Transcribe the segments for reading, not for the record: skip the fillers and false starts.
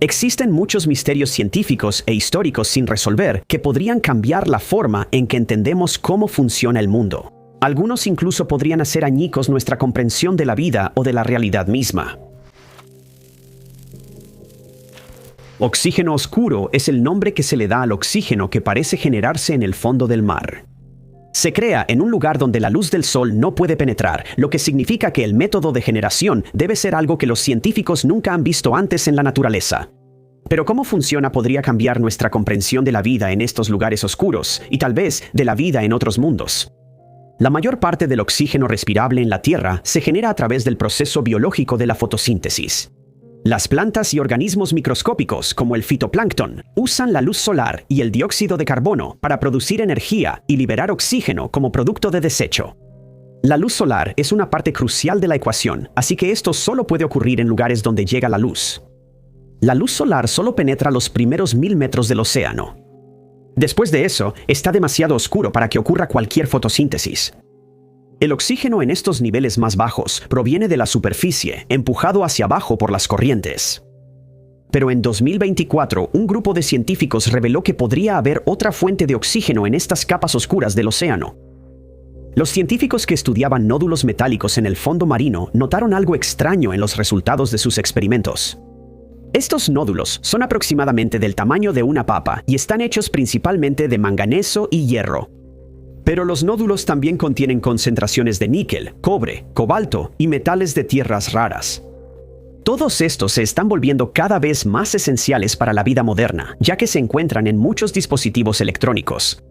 Existen muchos misterios científicos e históricos sin resolver que podrían cambiar la forma en que entendemos cómo funciona el mundo. Algunos incluso podrían hacer añicos nuestra comprensión de la vida o de la realidad misma. Oxígeno oscuro es el nombre que se le da al oxígeno que parece generarse en el fondo del mar. Se crea en un lugar donde la luz del sol no puede penetrar, lo que significa que el método de generación debe ser algo que los científicos nunca han visto antes en la naturaleza. Pero cómo funciona podría cambiar nuestra comprensión de la vida en estos lugares oscuros y tal vez de la vida en otros mundos. La mayor parte del oxígeno respirable en la Tierra se genera a través del proceso biológico de la fotosíntesis. Las plantas y organismos microscópicos, como el fitoplancton, usan la luz solar y el dióxido de carbono para producir energía y liberar oxígeno como producto de desecho. La luz solar es una parte crucial de la ecuación, así que esto solo puede ocurrir en lugares donde llega la luz. La luz solar solo penetra los primeros 1000 metros del océano. Después de eso, está demasiado oscuro para que ocurra cualquier fotosíntesis. El oxígeno en estos niveles más bajos proviene de la superficie, empujado hacia abajo por las corrientes. Pero en 2024, un grupo de científicos reveló que podría haber otra fuente de oxígeno en estas capas oscuras del océano. Los científicos que estudiaban nódulos metálicos en el fondo marino notaron algo extraño en los resultados de sus experimentos. Estos nódulos son aproximadamente del tamaño de una papa y están hechos principalmente de manganeso y hierro. Pero los nódulos también contienen concentraciones de níquel, cobre, cobalto y metales de tierras raras. Todos estos se están volviendo cada vez más esenciales para la vida moderna, ya que se encuentran en muchos dispositivos electrónicos.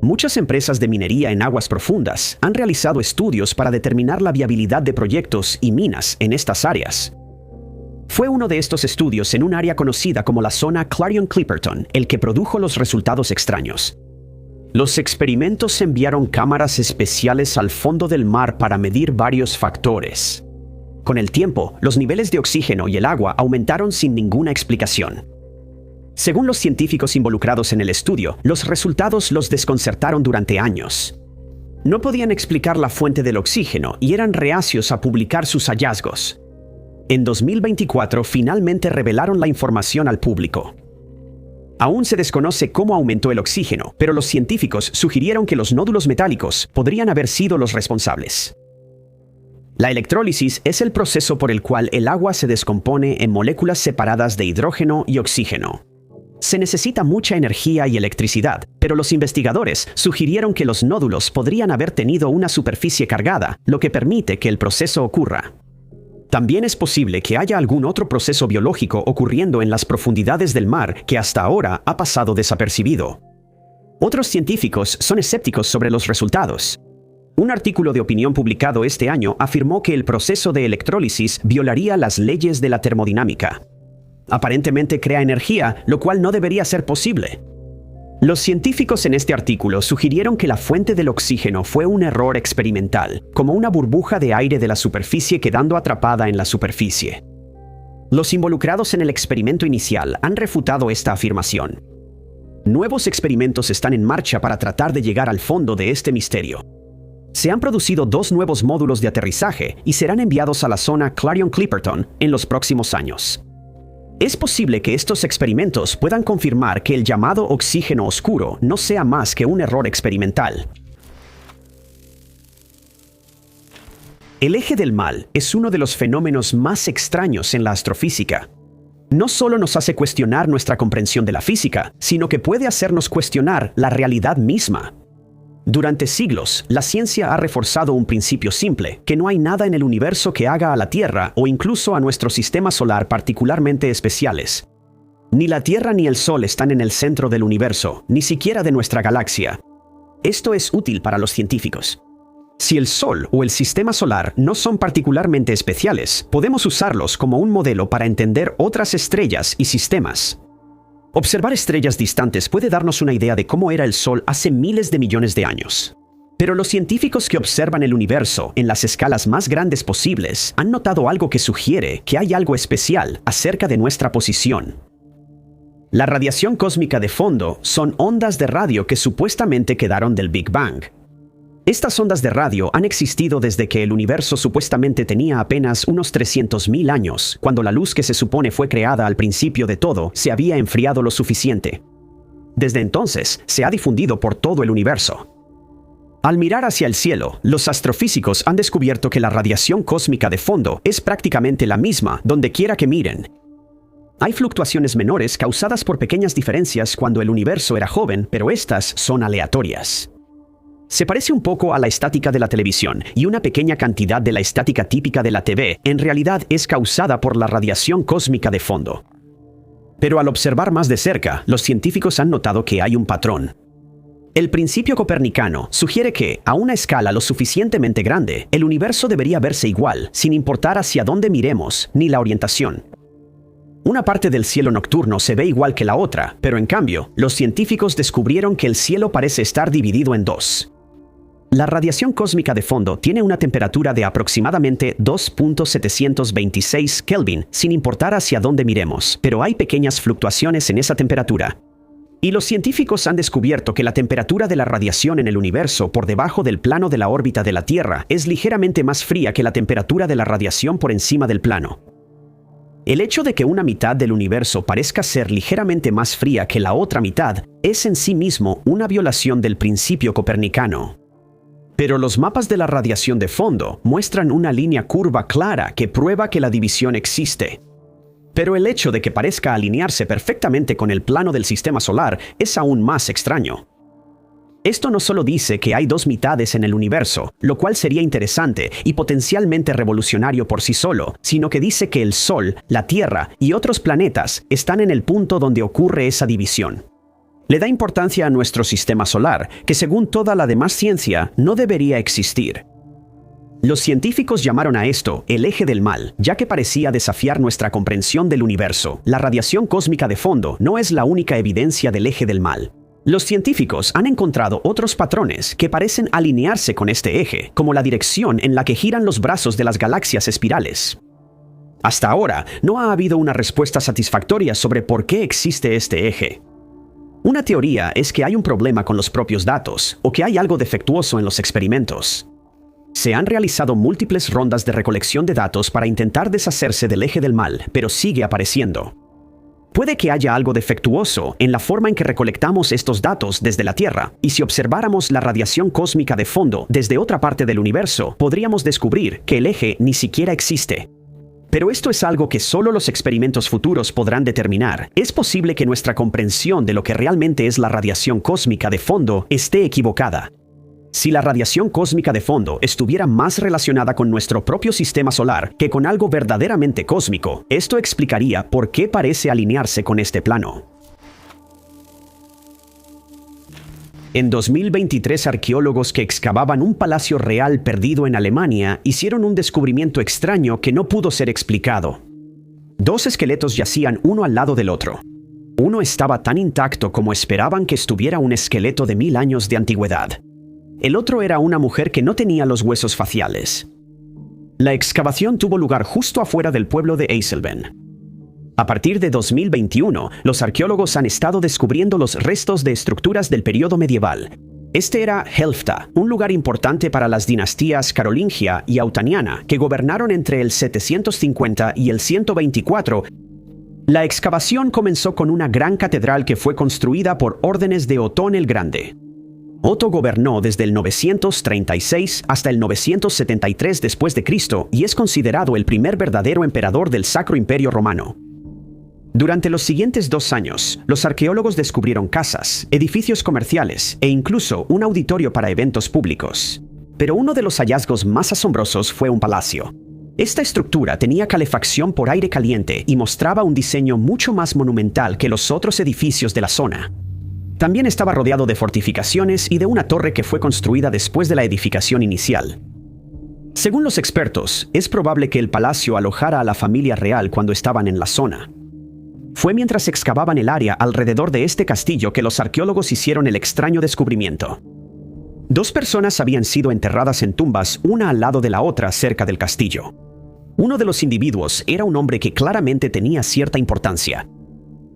Muchas empresas de minería en aguas profundas han realizado estudios para determinar la viabilidad de proyectos y minas en estas áreas. Fue uno de estos estudios en un área conocida como la zona Clarion-Clipperton el que produjo los resultados extraños. Los experimentos enviaron cámaras especiales al fondo del mar para medir varios factores. Con el tiempo, los niveles de oxígeno y el agua aumentaron sin ninguna explicación. Según los científicos involucrados en el estudio, los resultados los desconcertaron durante años. No podían explicar la fuente del oxígeno y eran reacios a publicar sus hallazgos. En 2024, finalmente revelaron la información al público. Aún se desconoce cómo aumentó el oxígeno, pero los científicos sugirieron que los nódulos metálicos podrían haber sido los responsables. La electrólisis es el proceso por el cual el agua se descompone en moléculas separadas de hidrógeno y oxígeno. Se necesita mucha energía y electricidad, pero los investigadores sugirieron que los nódulos podrían haber tenido una superficie cargada, lo que permite que el proceso ocurra. También es posible que haya algún otro proceso biológico ocurriendo en las profundidades del mar que hasta ahora ha pasado desapercibido. Otros científicos son escépticos sobre los resultados. Un artículo de opinión publicado este año afirmó que el proceso de electrólisis violaría las leyes de la termodinámica. Aparentemente crea energía, lo cual no debería ser posible. Los científicos en este artículo sugirieron que la fuente del oxígeno fue un error experimental, como una burbuja de aire de la superficie quedando atrapada en la superficie. Los involucrados en el experimento inicial han refutado esta afirmación. Nuevos experimentos están en marcha para tratar de llegar al fondo de este misterio. Se han producido 2 nuevos módulos de aterrizaje y serán enviados a la zona Clarion-Clipperton en los próximos años. Es posible que estos experimentos puedan confirmar que el llamado oxígeno oscuro no sea más que un error experimental. El eje del mal es uno de los fenómenos más extraños en la astrofísica. No solo nos hace cuestionar nuestra comprensión de la física, sino que puede hacernos cuestionar la realidad misma. Durante siglos, la ciencia ha reforzado un principio simple, que no hay nada en el universo que haga a la Tierra o incluso a nuestro sistema solar particularmente especiales. Ni la Tierra ni el Sol están en el centro del universo, ni siquiera de nuestra galaxia. Esto es útil para los científicos. Si el Sol o el sistema solar no son particularmente especiales, podemos usarlos como un modelo para entender otras estrellas y sistemas. Observar estrellas distantes puede darnos una idea de cómo era el Sol hace miles de millones de años. Pero los científicos que observan el universo en las escalas más grandes posibles han notado algo que sugiere que hay algo especial acerca de nuestra posición. La radiación cósmica de fondo son ondas de radio que supuestamente quedaron del Big Bang. Estas ondas de radio han existido desde que el universo supuestamente tenía apenas unos 300.000 años, cuando la luz que se supone fue creada al principio de todo se había enfriado lo suficiente. Desde entonces, se ha difundido por todo el universo. Al mirar hacia el cielo, los astrofísicos han descubierto que la radiación cósmica de fondo es prácticamente la misma donde quiera que miren. Hay fluctuaciones menores causadas por pequeñas diferencias cuando el universo era joven, pero estas son aleatorias. Se parece un poco a la estática de la televisión, y una pequeña cantidad de la estática típica de la TV en realidad es causada por la radiación cósmica de fondo. Pero al observar más de cerca, los científicos han notado que hay un patrón. El principio copernicano sugiere que, a una escala lo suficientemente grande, el universo debería verse igual, sin importar hacia dónde miremos, ni la orientación. Una parte del cielo nocturno se ve igual que la otra, pero en cambio, los científicos descubrieron que el cielo parece estar dividido en dos. La radiación cósmica de fondo tiene una temperatura de aproximadamente 2.726 Kelvin, sin importar hacia dónde miremos, pero hay pequeñas fluctuaciones en esa temperatura. Y los científicos han descubierto que la temperatura de la radiación en el universo por debajo del plano de la órbita de la Tierra es ligeramente más fría que la temperatura de la radiación por encima del plano. El hecho de que una mitad del universo parezca ser ligeramente más fría que la otra mitad es en sí mismo una violación del principio copernicano. Pero los mapas de la radiación de fondo muestran una línea curva clara que prueba que la división existe. Pero el hecho de que parezca alinearse perfectamente con el plano del sistema solar es aún más extraño. Esto no solo dice que hay dos mitades en el universo, lo cual sería interesante y potencialmente revolucionario por sí solo, sino que dice que el Sol, la Tierra y otros planetas están en el punto donde ocurre esa división. Le da importancia a nuestro sistema solar, que según toda la demás ciencia no debería existir. Los científicos llamaron a esto el eje del mal, ya que parecía desafiar nuestra comprensión del universo. La radiación cósmica de fondo no es la única evidencia del eje del mal. Los científicos han encontrado otros patrones que parecen alinearse con este eje, como la dirección en la que giran los brazos de las galaxias espirales. Hasta ahora, no ha habido una respuesta satisfactoria sobre por qué existe este eje. Una teoría es que hay un problema con los propios datos, o que hay algo defectuoso en los experimentos. Se han realizado múltiples rondas de recolección de datos para intentar deshacerse del eje del mal, pero sigue apareciendo. Puede que haya algo defectuoso en la forma en que recolectamos estos datos desde la Tierra, y si observáramos la radiación cósmica de fondo desde otra parte del universo, podríamos descubrir que el eje ni siquiera existe. Pero esto es algo que solo los experimentos futuros podrán determinar. Es posible que nuestra comprensión de lo que realmente es la radiación cósmica de fondo esté equivocada. Si la radiación cósmica de fondo estuviera más relacionada con nuestro propio sistema solar que con algo verdaderamente cósmico, esto explicaría por qué parece alinearse con este plano. En 2023, arqueólogos que excavaban un palacio real perdido en Alemania hicieron un descubrimiento extraño que no pudo ser explicado. Dos esqueletos yacían uno al lado del otro. Uno estaba tan intacto como esperaban que estuviera un esqueleto de 1000 años de antigüedad. El otro era una mujer que no tenía los huesos faciales. La excavación tuvo lugar justo afuera del pueblo de Eisleben. A partir de 2021, los arqueólogos han estado descubriendo los restos de estructuras del periodo medieval. Este era Helfta, un lugar importante para las dinastías carolingia y autaniana que gobernaron entre el 750 y el 124. La excavación comenzó con una gran catedral que fue construida por órdenes de Otón el Grande. Otto gobernó desde el 936 hasta el 973 después de Cristo y es considerado el primer verdadero emperador del Sacro Imperio Romano. Durante los siguientes 2 años, los arqueólogos descubrieron casas, edificios comerciales e incluso un auditorio para eventos públicos. Pero uno de los hallazgos más asombrosos fue un palacio. Esta estructura tenía calefacción por aire caliente y mostraba un diseño mucho más monumental que los otros edificios de la zona. También estaba rodeado de fortificaciones y de una torre que fue construida después de la edificación inicial. Según los expertos, es probable que el palacio alojara a la familia real cuando estaban en la zona. Fue mientras excavaban el área alrededor de este castillo que los arqueólogos hicieron el extraño descubrimiento. 2 personas habían sido enterradas en tumbas una al lado de la otra cerca del castillo. Uno de los individuos era un hombre que claramente tenía cierta importancia.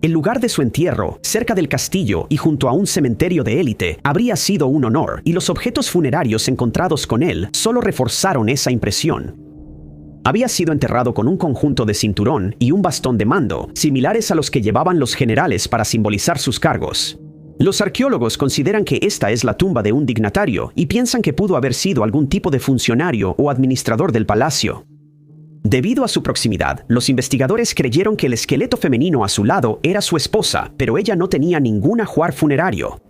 El lugar de su entierro, cerca del castillo y junto a un cementerio de élite, habría sido un honor, y los objetos funerarios encontrados con él solo reforzaron esa impresión. Había sido enterrado con un conjunto de cinturón y un bastón de mando, similares a los que llevaban los generales para simbolizar sus cargos. Los arqueólogos consideran que esta es la tumba de un dignatario y piensan que pudo haber sido algún tipo de funcionario o administrador del palacio. Debido a su proximidad, los investigadores creyeron que el esqueleto femenino a su lado era su esposa, pero ella no tenía ningún ajuar funerario.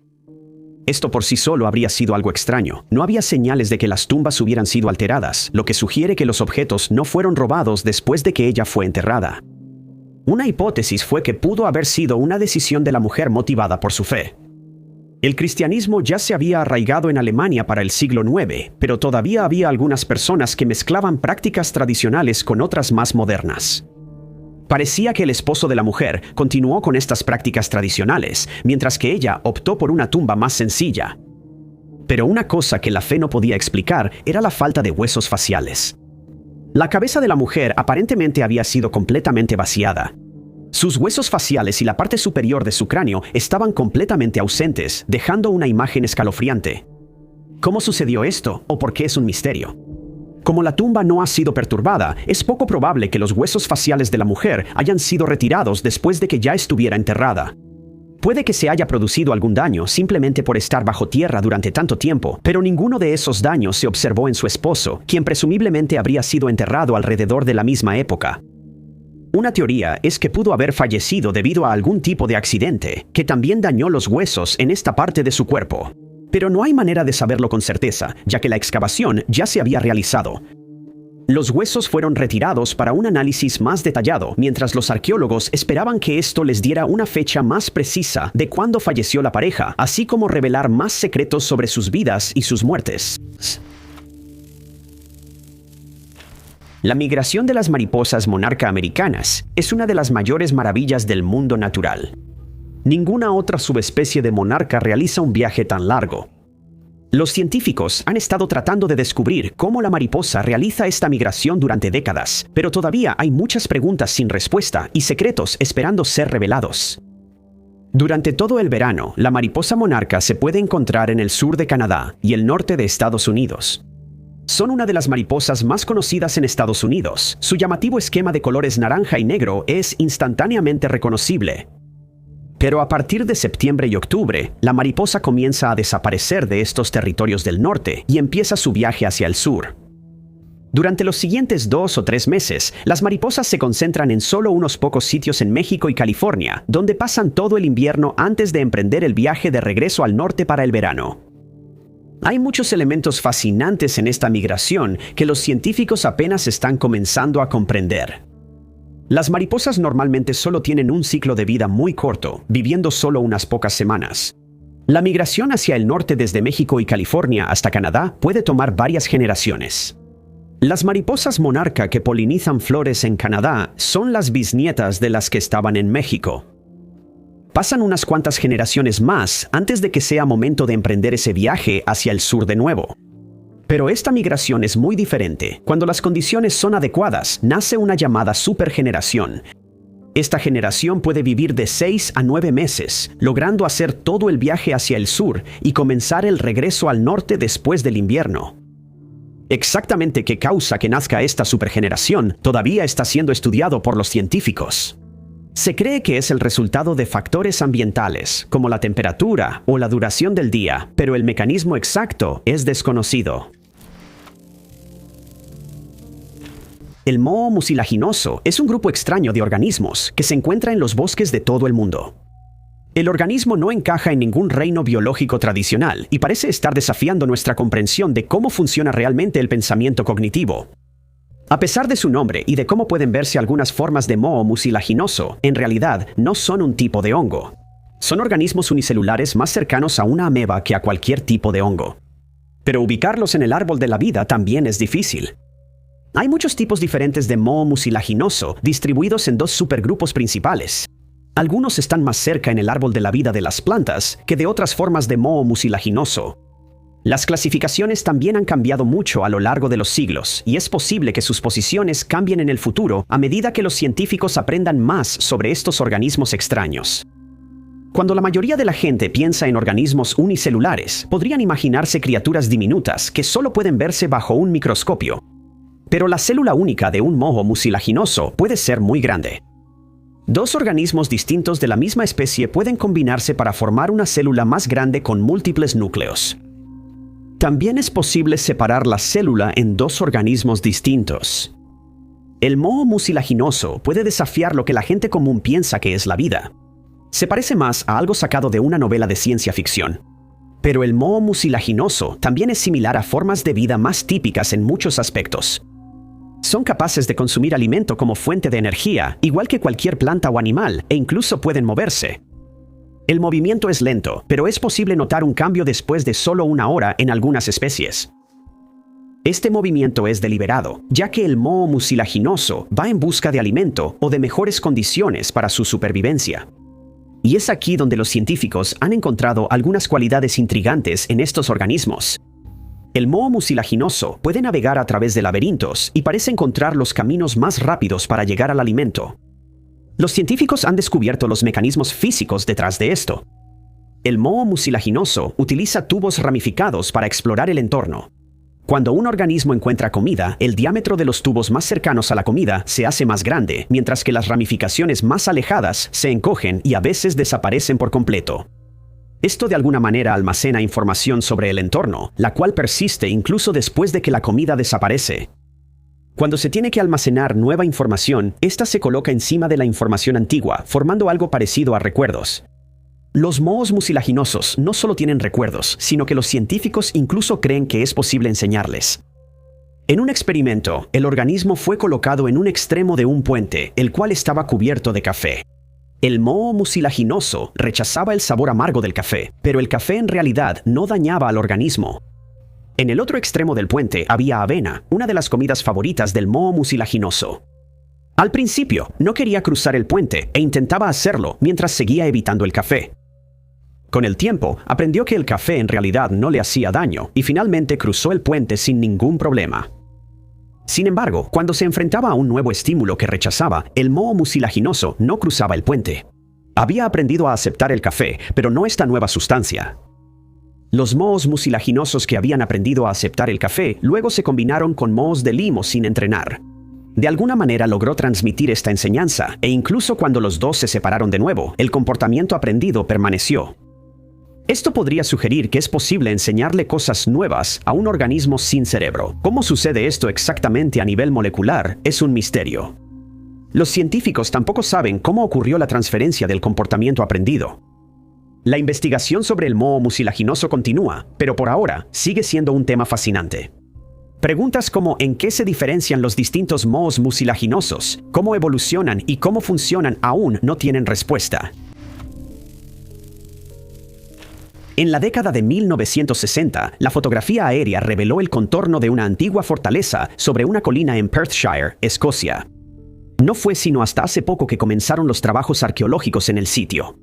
Esto por sí solo habría sido algo extraño. No había señales de que las tumbas hubieran sido alteradas, lo que sugiere que los objetos no fueron robados después de que ella fue enterrada. Una hipótesis fue que pudo haber sido una decisión de la mujer motivada por su fe. El cristianismo ya se había arraigado en Alemania para el siglo IX, pero todavía había algunas personas que mezclaban prácticas tradicionales con otras más modernas. Parecía que el esposo de la mujer continuó con estas prácticas tradicionales, mientras que ella optó por una tumba más sencilla. Pero una cosa que la fe no podía explicar era la falta de huesos faciales. La cabeza de la mujer aparentemente había sido completamente vaciada. Sus huesos faciales y la parte superior de su cráneo estaban completamente ausentes, dejando una imagen escalofriante. ¿Cómo sucedió esto o por qué es un misterio? Como la tumba no ha sido perturbada, es poco probable que los huesos faciales de la mujer hayan sido retirados después de que ya estuviera enterrada. Puede que se haya producido algún daño simplemente por estar bajo tierra durante tanto tiempo, pero ninguno de esos daños se observó en su esposo, quien presumiblemente habría sido enterrado alrededor de la misma época. Una teoría es que pudo haber fallecido debido a algún tipo de accidente, que también dañó los huesos en esta parte de su cuerpo. Pero no hay manera de saberlo con certeza, ya que la excavación ya se había realizado. Los huesos fueron retirados para un análisis más detallado, mientras los arqueólogos esperaban que esto les diera una fecha más precisa de cuándo falleció la pareja, así como revelar más secretos sobre sus vidas y sus muertes. La migración de las mariposas monarca americanas es una de las mayores maravillas del mundo natural. Ninguna otra subespecie de monarca realiza un viaje tan largo. Los científicos han estado tratando de descubrir cómo la mariposa realiza esta migración durante décadas, pero todavía hay muchas preguntas sin respuesta y secretos esperando ser revelados. Durante todo el verano, la mariposa monarca se puede encontrar en el sur de Canadá y el norte de Estados Unidos. Son una de las mariposas más conocidas en Estados Unidos. Su llamativo esquema de colores naranja y negro es instantáneamente reconocible. Pero a partir de septiembre y octubre, la mariposa comienza a desaparecer de estos territorios del norte y empieza su viaje hacia el sur. Durante los siguientes 2 o 3 meses, las mariposas se concentran en solo unos pocos sitios en México y California, donde pasan todo el invierno antes de emprender el viaje de regreso al norte para el verano. Hay muchos elementos fascinantes en esta migración que los científicos apenas están comenzando a comprender. Las mariposas normalmente solo tienen un ciclo de vida muy corto, viviendo solo unas pocas semanas. La migración hacia el norte desde México y California hasta Canadá puede tomar varias generaciones. Las mariposas monarca que polinizan flores en Canadá son las bisnietas de las que estaban en México. Pasan unas cuantas generaciones más antes de que sea momento de emprender ese viaje hacia el sur de nuevo. Pero esta migración es muy diferente. Cuando las condiciones son adecuadas, nace una llamada supergeneración. Esta generación puede vivir de 6 a 9 meses, logrando hacer todo el viaje hacia el sur y comenzar el regreso al norte después del invierno. Exactamente qué causa que nazca esta supergeneración todavía está siendo estudiado por los científicos. Se cree que es el resultado de factores ambientales, como la temperatura o la duración del día, pero el mecanismo exacto es desconocido. El moho mucilaginoso es un grupo extraño de organismos que se encuentra en los bosques de todo el mundo. El organismo no encaja en ningún reino biológico tradicional y parece estar desafiando nuestra comprensión de cómo funciona realmente el pensamiento cognitivo. A pesar de su nombre y de cómo pueden verse algunas formas de moho mucilaginoso, en realidad no son un tipo de hongo. Son organismos unicelulares más cercanos a una ameba que a cualquier tipo de hongo. Pero ubicarlos en el árbol de la vida también es difícil. Hay muchos tipos diferentes de moho mucilaginoso distribuidos en 2 supergrupos principales. Algunos están más cerca en el árbol de la vida de las plantas que de otras formas de moho mucilaginoso. Las clasificaciones también han cambiado mucho a lo largo de los siglos, y es posible que sus posiciones cambien en el futuro a medida que los científicos aprendan más sobre estos organismos extraños. Cuando la mayoría de la gente piensa en organismos unicelulares, podrían imaginarse criaturas diminutas que solo pueden verse bajo un microscopio. Pero la célula única de un moho mucilaginoso puede ser muy grande. Dos organismos distintos de la misma especie pueden combinarse para formar una célula más grande con múltiples núcleos. También es posible separar la célula en dos organismos distintos. El moho mucilaginoso puede desafiar lo que la gente común piensa que es la vida. Se parece más a algo sacado de una novela de ciencia ficción. Pero el moho mucilaginoso también es similar a formas de vida más típicas en muchos aspectos. Son capaces de consumir alimento como fuente de energía, igual que cualquier planta o animal, e incluso pueden moverse. El movimiento es lento, pero es posible notar un cambio después de solo una hora en algunas especies. Este movimiento es deliberado, ya que el moho mucilaginoso va en busca de alimento o de mejores condiciones para su supervivencia. Y es aquí donde los científicos han encontrado algunas cualidades intrigantes en estos organismos. El moho mucilaginoso puede navegar a través de laberintos y parece encontrar los caminos más rápidos para llegar al alimento. Los científicos han descubierto los mecanismos físicos detrás de esto. El moho mucilaginoso utiliza tubos ramificados para explorar el entorno. Cuando un organismo encuentra comida, el diámetro de los tubos más cercanos a la comida se hace más grande, mientras que las ramificaciones más alejadas se encogen y a veces desaparecen por completo. Esto de alguna manera almacena información sobre el entorno, la cual persiste incluso después de que la comida desaparece. Cuando se tiene que almacenar nueva información, esta se coloca encima de la información antigua, formando algo parecido a recuerdos. Los mohos mucilaginosos no solo tienen recuerdos, sino que los científicos incluso creen que es posible enseñarles. En un experimento, el organismo fue colocado en un extremo de un puente, el cual estaba cubierto de café. El moho mucilaginoso rechazaba el sabor amargo del café, pero el café en realidad no dañaba al organismo. En el otro extremo del puente había avena, una de las comidas favoritas del moho mucilaginoso. Al principio, no quería cruzar el puente e intentaba hacerlo mientras seguía evitando el café. Con el tiempo, aprendió que el café en realidad no le hacía daño y finalmente cruzó el puente sin ningún problema. Sin embargo, cuando se enfrentaba a un nuevo estímulo que rechazaba, el moho mucilaginoso no cruzaba el puente. Había aprendido a aceptar el café, pero no esta nueva sustancia. Los mohos mucilaginosos que habían aprendido a aceptar el café luego se combinaron con mohos de limo sin entrenar. De alguna manera logró transmitir esta enseñanza, e incluso cuando los dos se separaron de nuevo, el comportamiento aprendido permaneció. Esto podría sugerir que es posible enseñarle cosas nuevas a un organismo sin cerebro. ¿Cómo sucede esto exactamente a nivel molecular? Es un misterio. Los científicos tampoco saben cómo ocurrió la transferencia del comportamiento aprendido. La investigación sobre el moho mucilaginoso continúa, pero por ahora sigue siendo un tema fascinante. Preguntas como ¿en qué se diferencian los distintos mohos mucilaginosos? ¿Cómo evolucionan y cómo funcionan aún no tienen respuesta? En la década de 1960, la fotografía aérea reveló el contorno de una antigua fortaleza sobre una colina en Perthshire, Escocia. No fue sino hasta hace poco que comenzaron los trabajos arqueológicos en el sitio.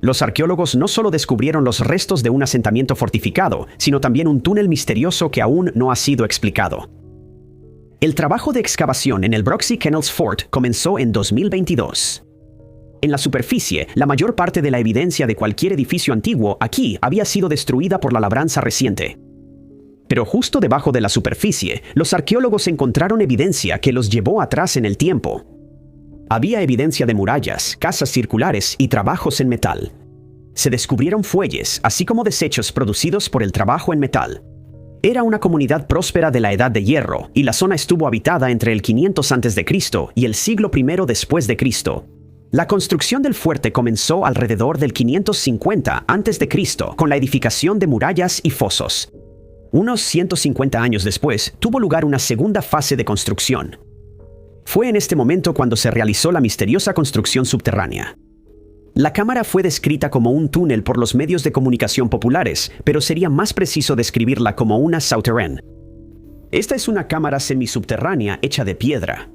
Los arqueólogos no solo descubrieron los restos de un asentamiento fortificado, sino también un túnel misterioso que aún no ha sido explicado. El trabajo de excavación en el Broxie Kennels Fort comenzó en 2022. En la superficie, la mayor parte de la evidencia de cualquier edificio antiguo aquí había sido destruida por la labranza reciente. Pero justo debajo de la superficie, los arqueólogos encontraron evidencia que los llevó atrás en el tiempo. Había evidencia de murallas, casas circulares y trabajos en metal. Se descubrieron fuelles, así como desechos producidos por el trabajo en metal. Era una comunidad próspera de la Edad de Hierro, y la zona estuvo habitada entre el 500 a.C. y el siglo I después de Cristo. La construcción del fuerte comenzó alrededor del 550 a.C. con la edificación de murallas y fosos. Unos 150 años después, tuvo lugar una segunda fase de construcción. Fue en este momento cuando se realizó la misteriosa construcción subterránea. La cámara fue descrita como un túnel por los medios de comunicación populares, pero sería más preciso describirla como una souterraine. Esta es una cámara semisubterránea hecha de piedra.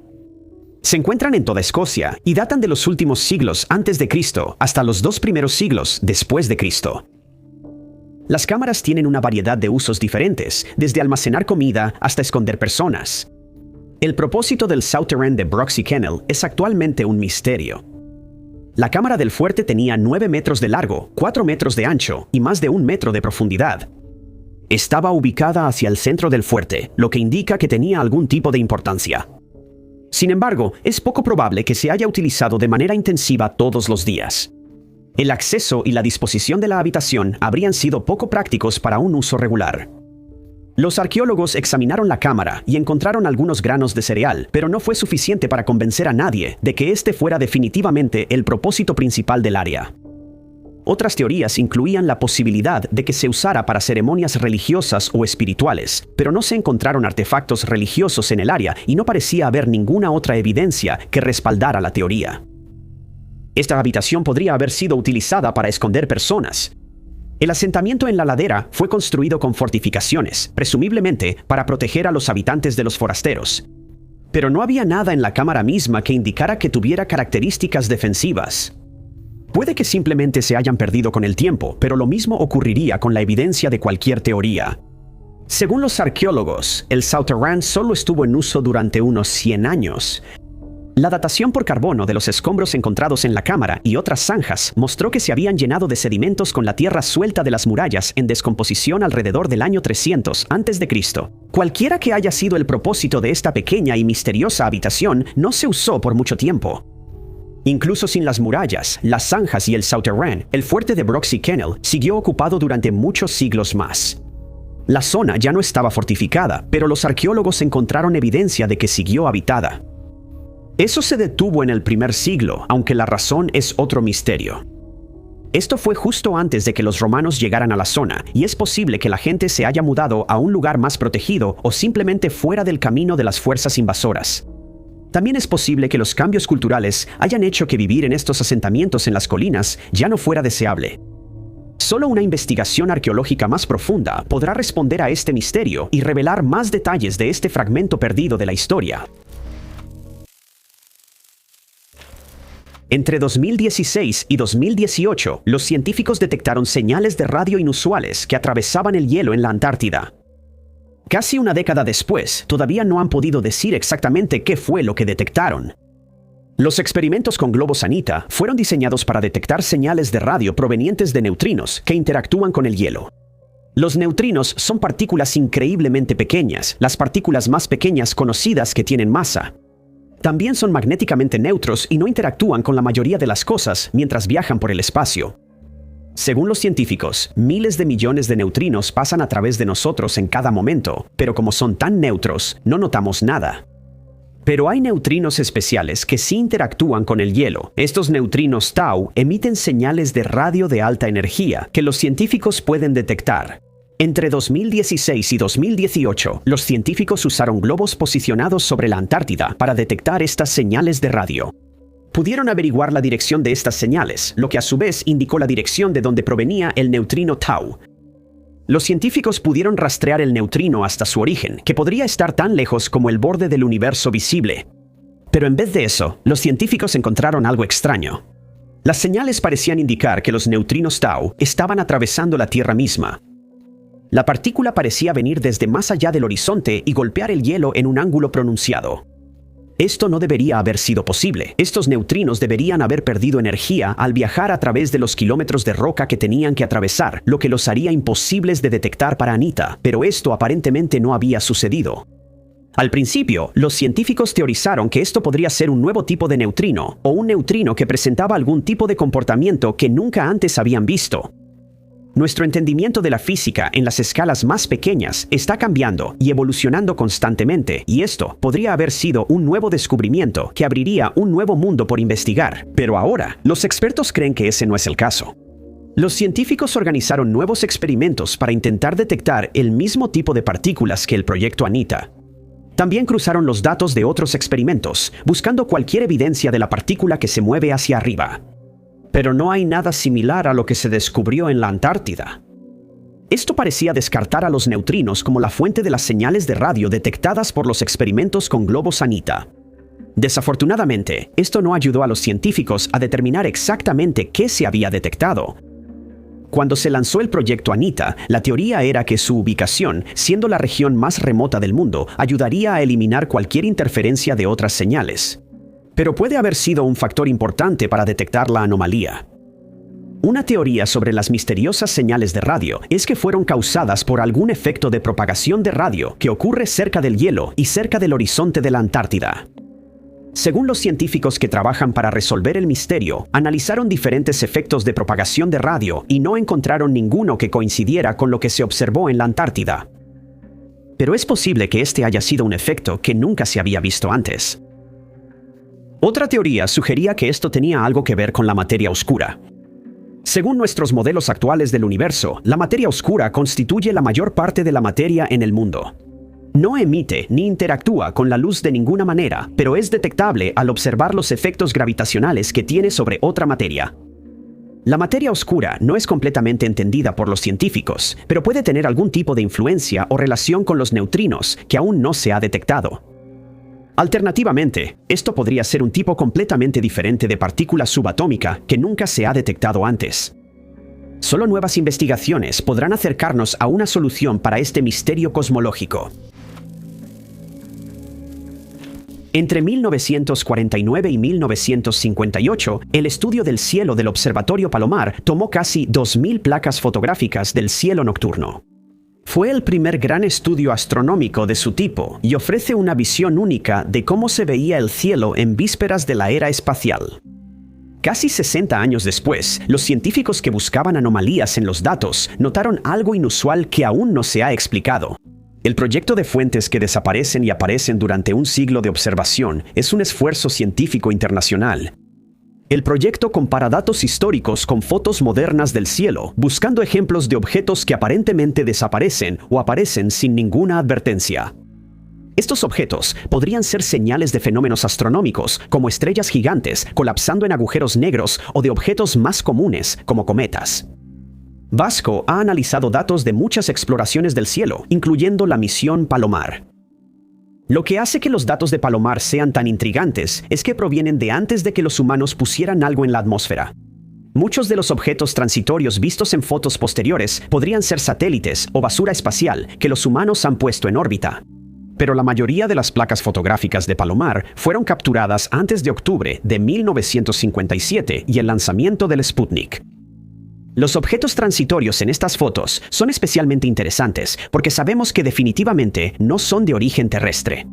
Se encuentran en toda Escocia y datan de los últimos siglos antes de Cristo hasta los 2 primeros siglos después de Cristo. Las cámaras tienen una variedad de usos diferentes, desde almacenar comida hasta esconder personas. El propósito del Souterrain de Broxy Kennel es actualmente un misterio. La cámara del fuerte tenía 9 metros de largo, 4 metros de ancho y más de 1 metro de profundidad. Estaba ubicada hacia el centro del fuerte, lo que indica que tenía algún tipo de importancia. Sin embargo, es poco probable que se haya utilizado de manera intensiva todos los días. El acceso y la disposición de la habitación habrían sido poco prácticos para un uso regular. Los arqueólogos examinaron la cámara y encontraron algunos granos de cereal, pero no fue suficiente para convencer a nadie de que este fuera definitivamente el propósito principal del área. Otras teorías incluían la posibilidad de que se usara para ceremonias religiosas o espirituales, pero no se encontraron artefactos religiosos en el área y no parecía haber ninguna otra evidencia que respaldara la teoría. Esta habitación podría haber sido utilizada para esconder personas. El asentamiento en la ladera fue construido con fortificaciones, presumiblemente para proteger a los habitantes de los forasteros. Pero no había nada en la cámara misma que indicara que tuviera características defensivas. Puede que simplemente se hayan perdido con el tiempo, pero lo mismo ocurriría con la evidencia de cualquier teoría. Según los arqueólogos, el Souterrain solo estuvo en uso durante unos 100 años. La datación por carbono de los escombros encontrados en la cámara y otras zanjas mostró que se habían llenado de sedimentos con la tierra suelta de las murallas en descomposición alrededor del año 300 a.C. Cualquiera que haya sido el propósito de esta pequeña y misteriosa habitación no se usó por mucho tiempo. Incluso sin las murallas, las zanjas y el Souterrain, el fuerte de Broxy Kennel siguió ocupado durante muchos siglos más. La zona ya no estaba fortificada, pero los arqueólogos encontraron evidencia de que siguió habitada. Eso se detuvo en el primer siglo, aunque la razón es otro misterio. Esto fue justo antes de que los romanos llegaran a la zona, y es posible que la gente se haya mudado a un lugar más protegido o simplemente fuera del camino de las fuerzas invasoras. También es posible que los cambios culturales hayan hecho que vivir en estos asentamientos en las colinas ya no fuera deseable. Solo una investigación arqueológica más profunda podrá responder a este misterio y revelar más detalles de este fragmento perdido de la historia. Entre 2016 y 2018, los científicos detectaron señales de radio inusuales que atravesaban el hielo en la Antártida. Casi una década después, todavía no han podido decir exactamente qué fue lo que detectaron. Los experimentos con globos Anita fueron diseñados para detectar señales de radio provenientes de neutrinos que interactúan con el hielo. Los neutrinos son partículas increíblemente pequeñas, las partículas más pequeñas conocidas que tienen masa. También son magnéticamente neutros y no interactúan con la mayoría de las cosas mientras viajan por el espacio. Según los científicos, miles de millones de neutrinos pasan a través de nosotros en cada momento, pero como son tan neutros, no notamos nada. Pero hay neutrinos especiales que sí interactúan con el hielo. Estos neutrinos tau emiten señales de radio de alta energía que los científicos pueden detectar. Entre 2016 y 2018, los científicos usaron globos posicionados sobre la Antártida para detectar estas señales de radio. Pudieron averiguar la dirección de estas señales, lo que a su vez indicó la dirección de donde provenía el neutrino tau. Los científicos pudieron rastrear el neutrino hasta su origen, que podría estar tan lejos como el borde del universo visible. Pero en vez de eso, los científicos encontraron algo extraño. Las señales parecían indicar que los neutrinos tau estaban atravesando la Tierra misma. La partícula parecía venir desde más allá del horizonte y golpear el hielo en un ángulo pronunciado. Esto no debería haber sido posible. Estos neutrinos deberían haber perdido energía al viajar a través de los kilómetros de roca que tenían que atravesar, lo que los haría imposibles de detectar para Anita, pero esto aparentemente no había sucedido. Al principio, los científicos teorizaron que esto podría ser un nuevo tipo de neutrino, o un neutrino que presentaba algún tipo de comportamiento que nunca antes habían visto. Nuestro entendimiento de la física en las escalas más pequeñas está cambiando y evolucionando constantemente, y esto podría haber sido un nuevo descubrimiento que abriría un nuevo mundo por investigar. Pero ahora, los expertos creen que ese no es el caso. Los científicos organizaron nuevos experimentos para intentar detectar el mismo tipo de partículas que el proyecto Anita. También cruzaron los datos de otros experimentos, buscando cualquier evidencia de la partícula que se mueve hacia arriba. Pero no hay nada similar a lo que se descubrió en la Antártida. Esto parecía descartar a los neutrinos como la fuente de las señales de radio detectadas por los experimentos con globos Anita. Desafortunadamente, esto no ayudó a los científicos a determinar exactamente qué se había detectado. Cuando se lanzó el proyecto Anita, la teoría era que su ubicación, siendo la región más remota del mundo, ayudaría a eliminar cualquier interferencia de otras señales. Pero puede haber sido un factor importante para detectar la anomalía. Una teoría sobre las misteriosas señales de radio es que fueron causadas por algún efecto de propagación de radio que ocurre cerca del hielo y cerca del horizonte de la Antártida. Según los científicos que trabajan para resolver el misterio, analizaron diferentes efectos de propagación de radio y no encontraron ninguno que coincidiera con lo que se observó en la Antártida. Pero es posible que este haya sido un efecto que nunca se había visto antes. Otra teoría sugería que esto tenía algo que ver con la materia oscura. Según nuestros modelos actuales del universo, la materia oscura constituye la mayor parte de la materia en el mundo. No emite ni interactúa con la luz de ninguna manera, pero es detectable al observar los efectos gravitacionales que tiene sobre otra materia. La materia oscura no es completamente entendida por los científicos, pero puede tener algún tipo de influencia o relación con los neutrinos que aún no se ha detectado. Alternativamente, esto podría ser un tipo completamente diferente de partícula subatómica que nunca se ha detectado antes. Solo nuevas investigaciones podrán acercarnos a una solución para este misterio cosmológico. Entre 1949 y 1958, el estudio del cielo del Observatorio Palomar tomó casi 2.000 placas fotográficas del cielo nocturno. Fue el primer gran estudio astronómico de su tipo y ofrece una visión única de cómo se veía el cielo en vísperas de la era espacial. Casi 60 años después, los científicos que buscaban anomalías en los datos notaron algo inusual que aún no se ha explicado. El proyecto de fuentes que desaparecen y aparecen durante un siglo de observación es un esfuerzo científico internacional. El proyecto compara datos históricos con fotos modernas del cielo, buscando ejemplos de objetos que aparentemente desaparecen o aparecen sin ninguna advertencia. Estos objetos podrían ser señales de fenómenos astronómicos, como estrellas gigantes colapsando en agujeros negros o de objetos más comunes, como cometas. Vasco ha analizado datos de muchas exploraciones del cielo, incluyendo la misión Palomar. Lo que hace que los datos de Palomar sean tan intrigantes es que provienen de antes de que los humanos pusieran algo en la atmósfera. Muchos de los objetos transitorios vistos en fotos posteriores podrían ser satélites o basura espacial que los humanos han puesto en órbita. Pero la mayoría de las placas fotográficas de Palomar fueron capturadas antes de octubre de 1957 y el lanzamiento del Sputnik. Los objetos transitorios en estas fotos son especialmente interesantes porque sabemos que definitivamente no son de origen terrestre.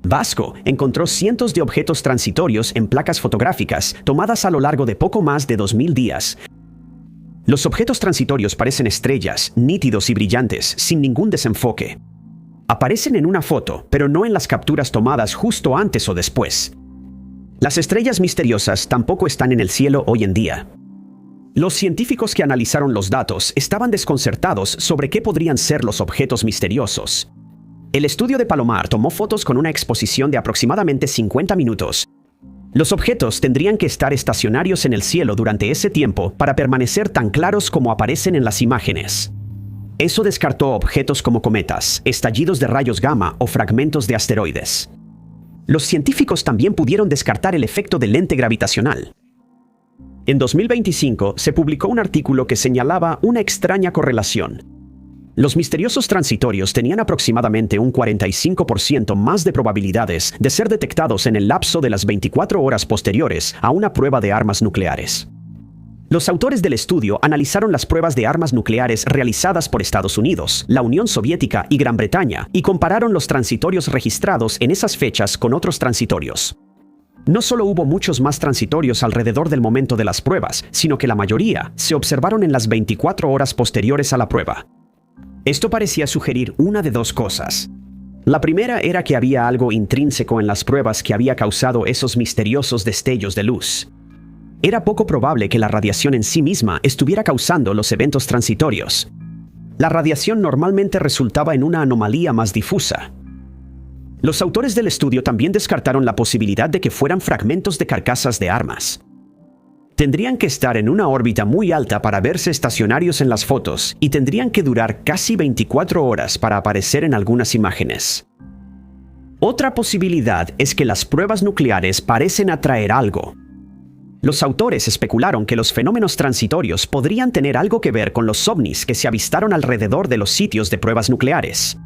Vasco encontró cientos de objetos transitorios en placas fotográficas tomadas a lo largo de poco más de 2000 días. Los objetos transitorios parecen estrellas, nítidos y brillantes, sin ningún desenfoque. Aparecen en una foto, pero no en las capturas tomadas justo antes o después. Las estrellas misteriosas tampoco están en el cielo hoy en día. Los científicos que analizaron los datos estaban desconcertados sobre qué podrían ser los objetos misteriosos. El estudio de Palomar tomó fotos con una exposición de aproximadamente 50 minutos. Los objetos tendrían que estar estacionarios en el cielo durante ese tiempo para permanecer tan claros como aparecen en las imágenes. Eso descartó objetos como cometas, estallidos de rayos gamma o fragmentos de asteroides. Los científicos también pudieron descartar el efecto del lente gravitacional. En 2025 se publicó un artículo que señalaba una extraña correlación. Los misteriosos transitorios tenían aproximadamente un 45% más de probabilidades de ser detectados en el lapso de las 24 horas posteriores a una prueba de armas nucleares. Los autores del estudio analizaron las pruebas de armas nucleares realizadas por Estados Unidos, la Unión Soviética y Gran Bretaña y compararon los transitorios registrados en esas fechas con otros transitorios. No solo hubo muchos más transitorios alrededor del momento de las pruebas, sino que la mayoría se observaron en las 24 horas posteriores a la prueba. Esto parecía sugerir una de dos cosas. La primera era que había algo intrínseco en las pruebas que había causado esos misteriosos destellos de luz. Era poco probable que la radiación en sí misma estuviera causando los eventos transitorios. La radiación normalmente resultaba en una anomalía más difusa. Los autores del estudio también descartaron la posibilidad de que fueran fragmentos de carcasas de armas. Tendrían que estar en una órbita muy alta para verse estacionarios en las fotos y tendrían que durar casi 24 horas para aparecer en algunas imágenes. Otra posibilidad es que las pruebas nucleares parecen atraer algo. Los autores especularon que los fenómenos transitorios podrían tener algo que ver con los ovnis que se avistaron alrededor de los sitios de pruebas nucleares.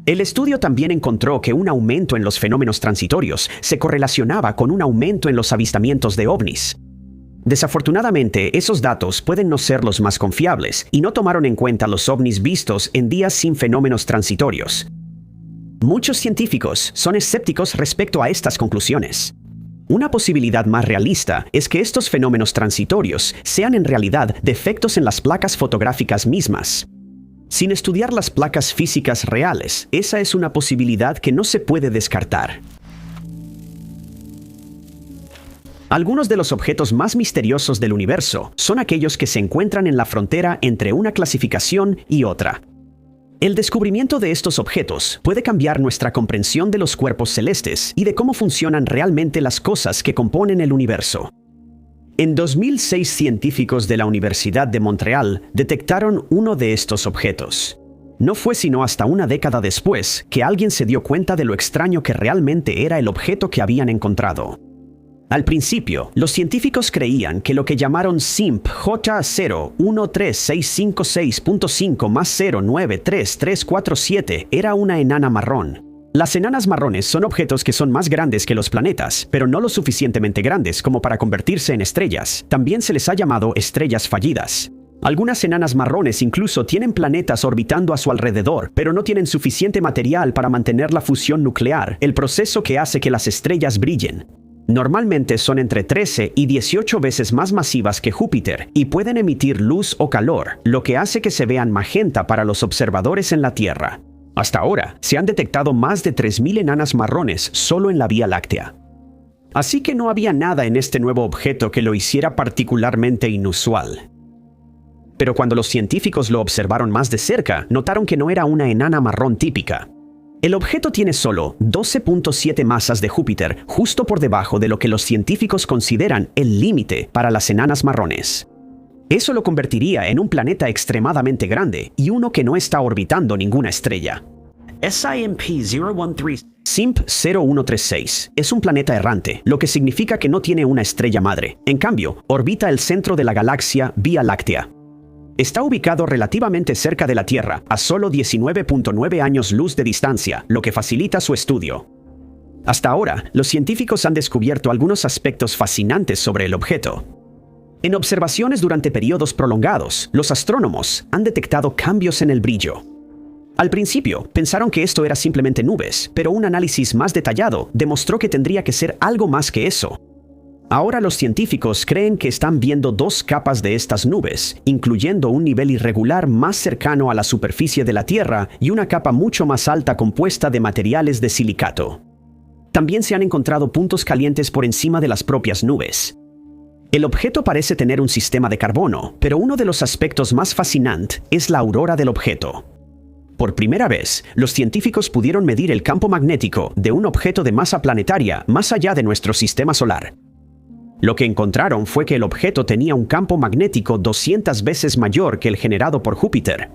El estudio también encontró que un aumento en los fenómenos transitorios se correlacionaba con un aumento en los avistamientos de ovnis. Desafortunadamente, esos datos pueden no ser los más confiables y no tomaron en cuenta los ovnis vistos en días sin fenómenos transitorios. Muchos científicos son escépticos respecto a estas conclusiones. Una posibilidad más realista es que estos fenómenos transitorios sean en realidad defectos en las placas fotográficas mismas. Sin estudiar las placas físicas reales, esa es una posibilidad que no se puede descartar. Algunos de los objetos más misteriosos del universo son aquellos que se encuentran en la frontera entre una clasificación y otra. El descubrimiento de estos objetos puede cambiar nuestra comprensión de los cuerpos celestes y de cómo funcionan realmente las cosas que componen el universo. En 2006, científicos de la Universidad de Montreal detectaron uno de estos objetos. No fue sino hasta una década después que alguien se dio cuenta de lo extraño que realmente era el objeto que habían encontrado. Al principio, los científicos creían que lo que llamaron SIMP J013656.5+093347 era una enana marrón. Las enanas marrones son objetos que son más grandes que los planetas, pero no lo suficientemente grandes como para convertirse en estrellas. También se les ha llamado estrellas fallidas. Algunas enanas marrones incluso tienen planetas orbitando a su alrededor, pero no tienen suficiente material para mantener la fusión nuclear, el proceso que hace que las estrellas brillen. Normalmente son entre 13 y 18 veces más masivas que Júpiter y pueden emitir luz o calor, lo que hace que se vean magenta para los observadores en la Tierra. Hasta ahora, se han detectado más de 3.000 enanas marrones solo en la Vía Láctea. Así que no había nada en este nuevo objeto que lo hiciera particularmente inusual. Pero cuando los científicos lo observaron más de cerca, notaron que no era una enana marrón típica. El objeto tiene solo 12.7 masas de Júpiter, justo por debajo de lo que los científicos consideran el límite para las enanas marrones. Eso lo convertiría en un planeta extremadamente grande y uno que no está orbitando ninguna estrella. SIMP-0136 es un planeta errante, lo que significa que no tiene una estrella madre. En cambio, orbita el centro de la galaxia Vía Láctea. Está ubicado relativamente cerca de la Tierra, a solo 19.9 años luz de distancia, lo que facilita su estudio. Hasta ahora, los científicos han descubierto algunos aspectos fascinantes sobre el objeto. En observaciones durante periodos prolongados, los astrónomos han detectado cambios en el brillo. Al principio, pensaron que esto era simplemente nubes, pero un análisis más detallado demostró que tendría que ser algo más que eso. Ahora los científicos creen que están viendo dos capas de estas nubes, incluyendo un nivel irregular más cercano a la superficie de la Tierra y una capa mucho más alta compuesta de materiales de silicato. También se han encontrado puntos calientes por encima de las propias nubes. El objeto parece tener un sistema de carbono, pero uno de los aspectos más fascinantes es la aurora del objeto. Por primera vez, los científicos pudieron medir el campo magnético de un objeto de masa planetaria más allá de nuestro sistema solar. Lo que encontraron fue que el objeto tenía un campo magnético 200 veces mayor que el generado por Júpiter.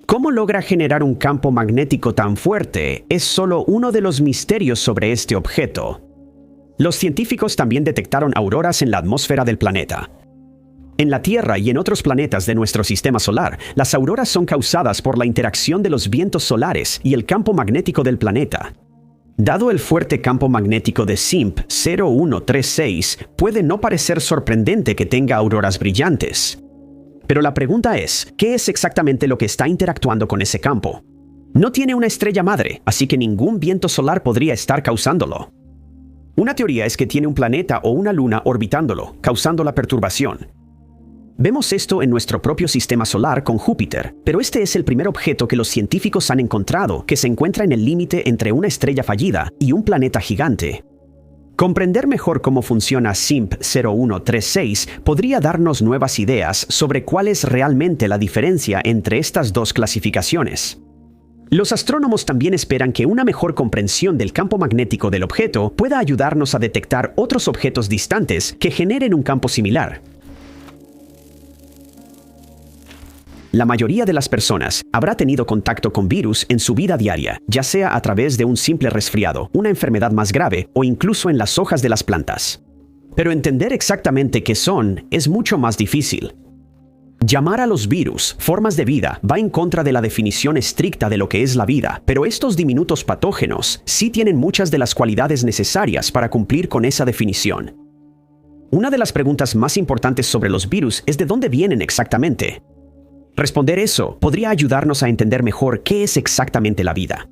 ¿Cómo logra generar un campo magnético tan fuerte? Es solo uno de los misterios sobre este objeto. Los científicos también detectaron auroras en la atmósfera del planeta. En la Tierra y en otros planetas de nuestro sistema solar, las auroras son causadas por la interacción de los vientos solares y el campo magnético del planeta. Dado el fuerte campo magnético de SIMP 0136, puede no parecer sorprendente que tenga auroras brillantes. Pero la pregunta es, ¿qué es exactamente lo que está interactuando con ese campo? No tiene una estrella madre, así que ningún viento solar podría estar causándolo. Una teoría es que tiene un planeta o una luna orbitándolo, causando la perturbación. Vemos esto en nuestro propio sistema solar con Júpiter, pero este es el primer objeto que los científicos han encontrado que se encuentra en el límite entre una estrella fallida y un planeta gigante. Comprender mejor cómo funciona SIMP 0136 podría darnos nuevas ideas sobre cuál es realmente la diferencia entre estas dos clasificaciones. Los astrónomos también esperan que una mejor comprensión del campo magnético del objeto pueda ayudarnos a detectar otros objetos distantes que generen un campo similar. La mayoría de las personas habrá tenido contacto con virus en su vida diaria, ya sea a través de un simple resfriado, una enfermedad más grave o incluso en las hojas de las plantas. Pero entender exactamente qué son es mucho más difícil. Llamar a los virus formas de vida va en contra de la definición estricta de lo que es la vida, pero estos diminutos patógenos sí tienen muchas de las cualidades necesarias para cumplir con esa definición. Una de las preguntas más importantes sobre los virus es de dónde vienen exactamente. Responder eso podría ayudarnos a entender mejor qué es exactamente la vida.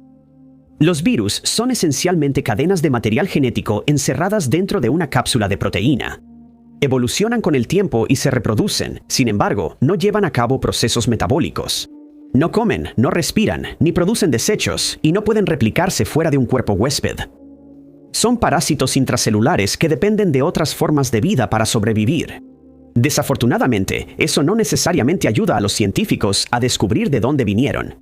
Los virus son esencialmente cadenas de material genético encerradas dentro de una cápsula de proteína. Evolucionan con el tiempo y se reproducen, sin embargo, no llevan a cabo procesos metabólicos. No comen, no respiran, ni producen desechos, y no pueden replicarse fuera de un cuerpo huésped. Son parásitos intracelulares que dependen de otras formas de vida para sobrevivir. Desafortunadamente, eso no necesariamente ayuda a los científicos a descubrir de dónde vinieron.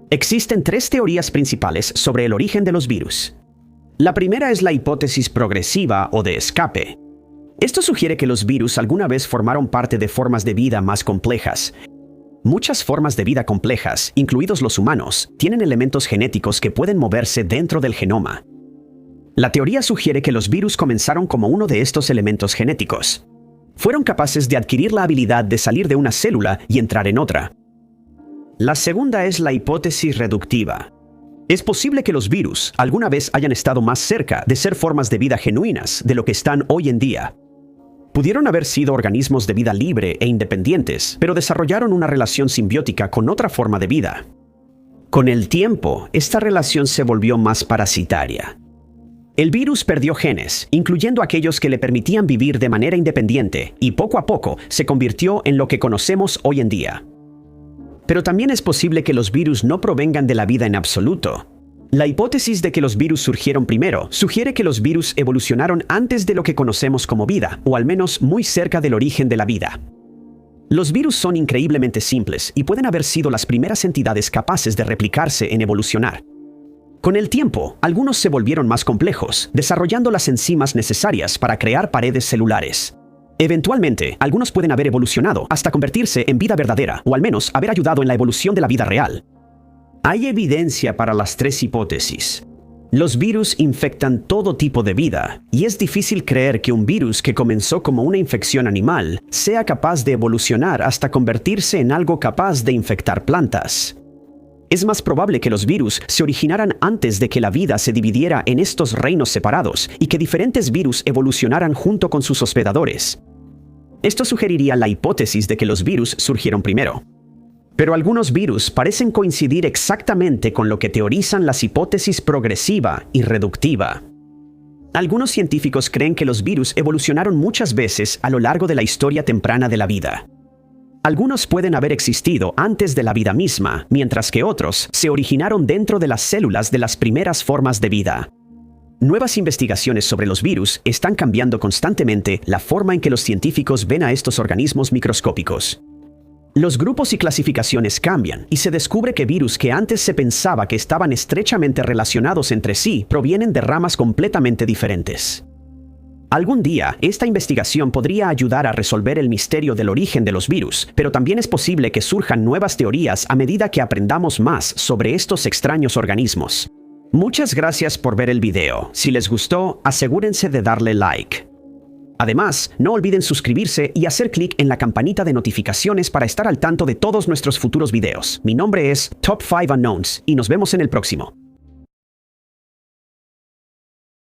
Existen 3 teorías principales sobre el origen de los virus. La primera es la hipótesis progresiva o de escape. Esto sugiere que los virus alguna vez formaron parte de formas de vida más complejas. Muchas formas de vida complejas, incluidos los humanos, tienen elementos genéticos que pueden moverse dentro del genoma. La teoría sugiere que los virus comenzaron como uno de estos elementos genéticos. Fueron capaces de adquirir la habilidad de salir de una célula y entrar en otra. La segunda es la hipótesis reductiva. Es posible que los virus alguna vez hayan estado más cerca de ser formas de vida genuinas de lo que están hoy en día. Pudieron haber sido organismos de vida libre e independientes, pero desarrollaron una relación simbiótica con otra forma de vida. Con el tiempo, esta relación se volvió más parasitaria. El virus perdió genes, incluyendo aquellos que le permitían vivir de manera independiente, y poco a poco se convirtió en lo que conocemos hoy en día. Pero también es posible que los virus no provengan de la vida en absoluto. La hipótesis de que los virus surgieron primero sugiere que los virus evolucionaron antes de lo que conocemos como vida, o al menos muy cerca del origen de la vida. Los virus son increíblemente simples y pueden haber sido las primeras entidades capaces de replicarse en evolucionar. Con el tiempo, algunos se volvieron más complejos, desarrollando las enzimas necesarias para crear paredes celulares. Eventualmente, algunos pueden haber evolucionado hasta convertirse en vida verdadera, o al menos haber ayudado en la evolución de la vida real. Hay evidencia para las 3 hipótesis. Los virus infectan todo tipo de vida, y es difícil creer que un virus que comenzó como una infección animal sea capaz de evolucionar hasta convertirse en algo capaz de infectar plantas. Es más probable que los virus se originaran antes de que la vida se dividiera en estos reinos separados y que diferentes virus evolucionaran junto con sus hospedadores. Esto sugeriría la hipótesis de que los virus surgieron primero. Pero algunos virus parecen coincidir exactamente con lo que teorizan las hipótesis progresiva y reductiva. Algunos científicos creen que los virus evolucionaron muchas veces a lo largo de la historia temprana de la vida. Algunos pueden haber existido antes de la vida misma, mientras que otros se originaron dentro de las células de las primeras formas de vida. Nuevas investigaciones sobre los virus están cambiando constantemente la forma en que los científicos ven a estos organismos microscópicos. Los grupos y clasificaciones cambian y se descubre que virus que antes se pensaba que estaban estrechamente relacionados entre sí provienen de ramas completamente diferentes. Algún día, esta investigación podría ayudar a resolver el misterio del origen de los virus, pero también es posible que surjan nuevas teorías a medida que aprendamos más sobre estos extraños organismos. Muchas gracias por ver el video. Si les gustó, asegúrense de darle like. Además, no olviden suscribirse y hacer clic en la campanita de notificaciones para estar al tanto de todos nuestros futuros videos. Mi nombre es Top 5 Unknowns y nos vemos en el próximo.